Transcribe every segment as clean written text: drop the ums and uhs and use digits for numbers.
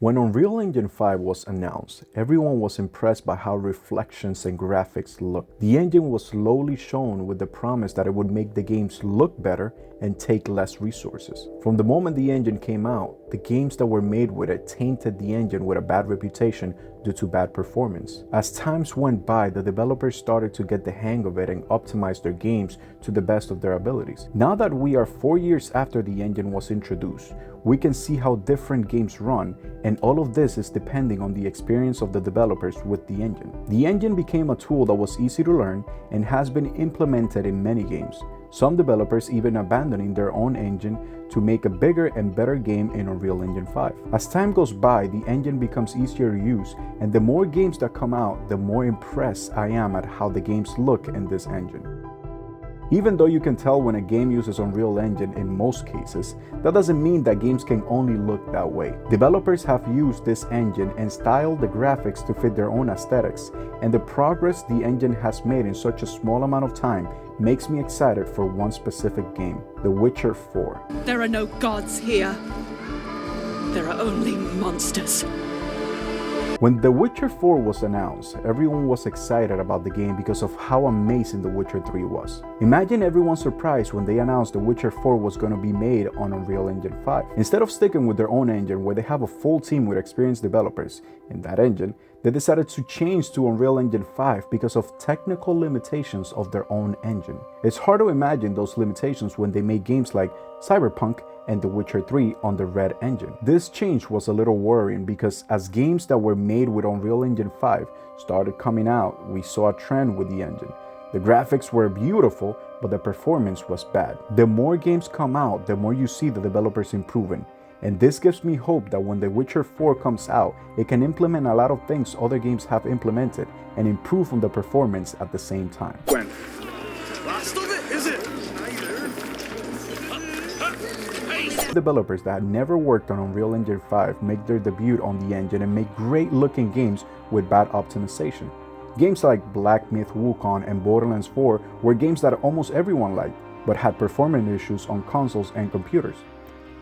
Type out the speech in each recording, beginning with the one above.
When Unreal Engine 5 was announced, everyone was impressed by how reflections and graphics looked. The engine was slowly shown with the promise that it would make the games look better and take less resources. From the moment the engine came out, the games that were made with it tainted the engine with a bad reputation due to bad performance. As times went by, the developers started to get the hang of it and optimize their games to the best of their abilities. Now that we are 4 years after the engine was introduced, we can see how different games run, and all of this is depending on the experience of the developers with the engine. The engine became a tool that was easy to learn and has been implemented in many games, some developers even abandoning their own engine to make a bigger and better game in Unreal Engine 5. As time goes by, the engine becomes easier to use, and the more games that come out, the more impressed I am at how the games look in this engine. Even though you can tell when a game uses Unreal Engine in most cases, that doesn't mean that games can only look that way. Developers have used this engine and styled the graphics to fit their own aesthetics, and the progress the engine has made in such a small amount of time makes me excited for one specific game, The Witcher 4. There are no gods here. There are only monsters. When The Witcher 4 was announced, everyone was excited about the game because of how amazing The Witcher 3 was. Imagine everyone's surprise when they announced The Witcher 4 was going to be made on Unreal Engine 5. Instead of sticking with their own engine where they have a full team with experienced developers in that engine, they decided to change to Unreal Engine 5 because of technical limitations of their own engine. It's hard to imagine those limitations when they made games like Cyberpunk and The Witcher 3 on the Red engine. This change was a little worrying because as games that were made with Unreal Engine 5 started coming out, we saw a trend with the engine. The graphics were beautiful, but the performance was bad. The more games come out, the more you see the developers improving. And this gives me hope that when The Witcher 4 comes out, it can implement a lot of things other games have implemented and improve on the performance at the same time. When? Last of it, is it? Developers that had never worked on Unreal Engine 5 make their debut on the engine and make great looking games with bad optimization. Games like Black Myth Wukong and Borderlands 4 were games that almost everyone liked, but had performance issues on consoles and computers.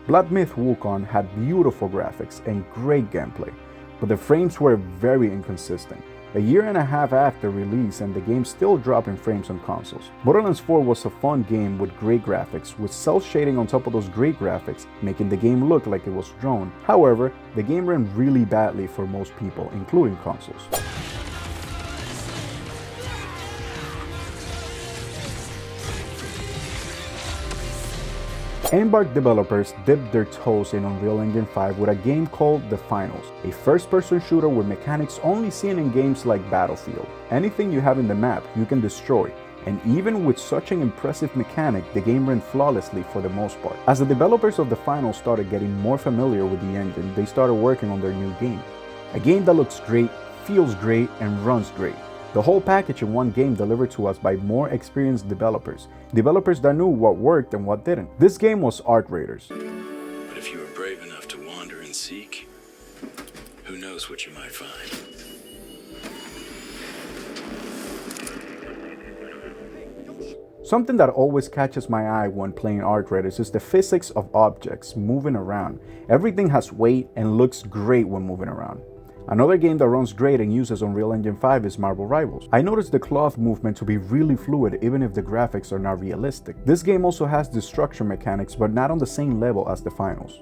Black Myth Wukong had beautiful graphics and great gameplay, but the frames were very inconsistent. A year and a half after release and the game still dropping frames on consoles. Borderlands 4 was a fun game with great graphics, with cel shading on top of those great graphics, making the game look like it was drawn. However, the game ran really badly for most people, including consoles. Embark developers dipped their toes in Unreal Engine 5 with a game called The Finals, a first-person shooter with mechanics only seen in games like Battlefield. Anything you have in the map, you can destroy, and even with such an impressive mechanic, the game ran flawlessly for the most part. As the developers of The Finals started getting more familiar with the engine, they started working on their new game. A game that looks great, feels great, and runs great. The whole package in one game delivered to us by more experienced developers that knew what worked and what didn't. This game was Art Raiders. But if you were brave enough to wander and seek, who knows what you might find. Something that always catches my eye when playing Art Raiders is the physics of objects moving around. Everything has weight and looks great when moving around. Another game that runs great and uses Unreal Engine 5 is Marvel Rivals. I noticed the cloth movement to be really fluid even if the graphics are not realistic. This game also has destruction mechanics, but not on the same level as The Finals.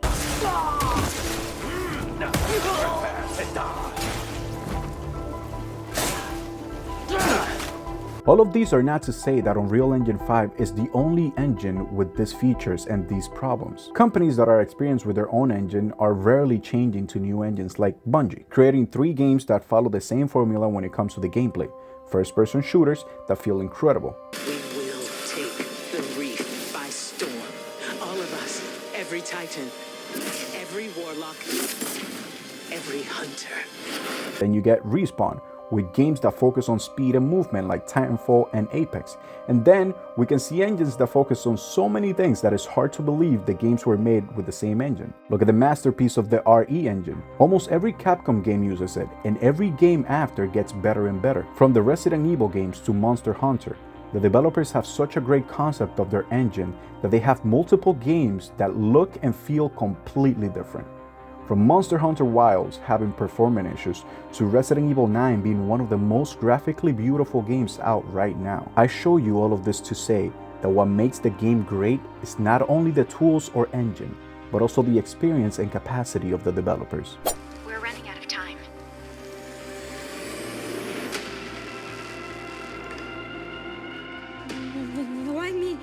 All of these are not to say that Unreal Engine 5 is the only engine with these features and these problems. Companies that are experienced with their own engine are rarely changing to new engines like Bungie, creating 3 games that follow the same formula when it comes to the gameplay. First-person shooters that feel incredible. We will take the reef by storm. All of us, every titan, every warlock, every hunter. Then you get Respawn, with games that focus on speed and movement like Titanfall and Apex. And then we can see engines that focus on so many things that it's hard to believe the games were made with the same engine. Look at the masterpiece of the RE engine. Almost every Capcom game uses it, and every game after gets better and better. From the Resident Evil games to Monster Hunter, the developers have such a great concept of their engine that they have multiple games that look and feel completely different. From Monster Hunter Wilds having performance issues to Resident Evil 9 being one of the most graphically beautiful games out right now. I show you all of this to say that what makes the game great is not only the tools or engine, but also the experience and capacity of the developers. We're running out of time. Why me?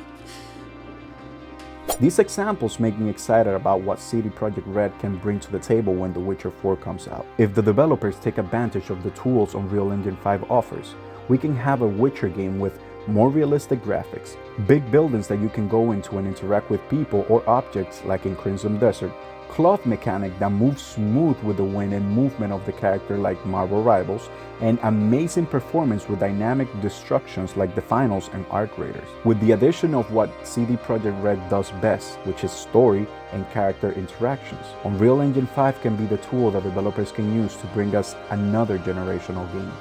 These examples make me excited about what CD Projekt Red can bring to the table when The Witcher 4 comes out. If the developers take advantage of the tools Unreal Engine 5 offers, we can have a Witcher game with more realistic graphics, big buildings that you can go into and interact with people or objects like in Crimson Desert, cloth mechanic that moves smooth with the wind and movement of the character like Marvel Rivals, and amazing performance with dynamic destructions like the Finals and Arc Raiders. With the addition of what CD Projekt Red does best, which is story and character interactions, Unreal Engine 5 can be the tool that developers can use to bring us another generational game.